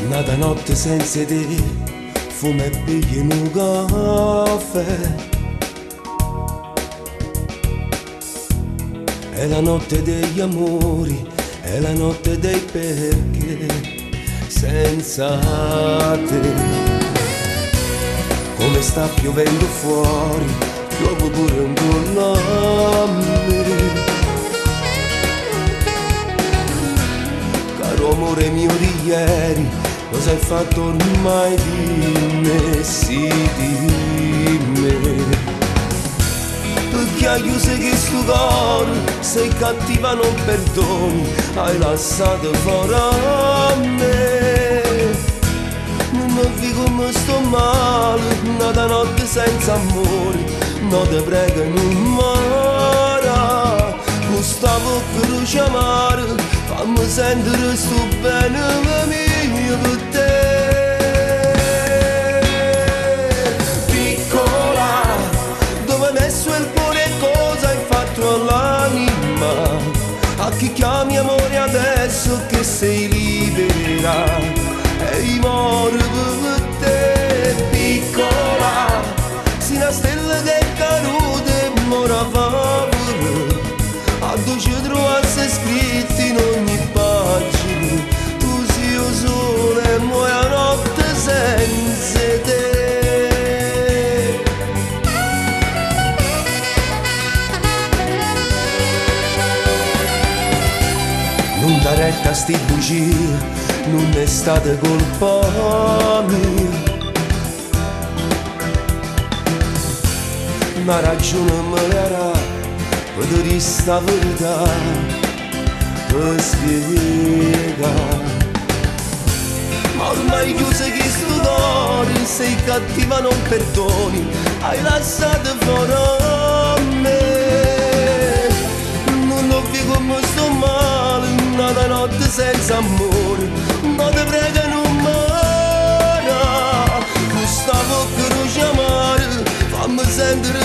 Nata notte senza te, fumo e pigli in un caffè. È la notte degli amori, è la notte dei perché, senza te. Come sta piovendo fuori, piove pure intorno a me. Caro amore mio di ieri, cosa hai fatto ormai di me, sì di me? Perché hai chiuso questo cuore, sei cattiva non perdoni, hai lasciato fuori a me. Non vi come sto male, nata notte senza amore, non te prego non muora. Gustavo cruce amare, fammi sentire sto bene mio per te. Piccola, dove hai messo il cuore e cosa hai fatto all'anima? A chi chiami amore adesso che sei libera? E muore per te, piccola, sei una stella che è caduta e mora favore. A dolce trovarsi scritti in ogni pagina, tu sei il sole e muoia notte senza te. Non dà retta a sti bugie, non è stata colpa mia. Una ragione me la darà, per dire sta verità, per spiegare. Ma ormai chiuso questo cuore, sei cattiva non perdoni, hai lasciato fuori a me. Non ho più come sto male, nata notte senza amore, non te prego non muora. Gustavo che lo chiamare, fammi sentire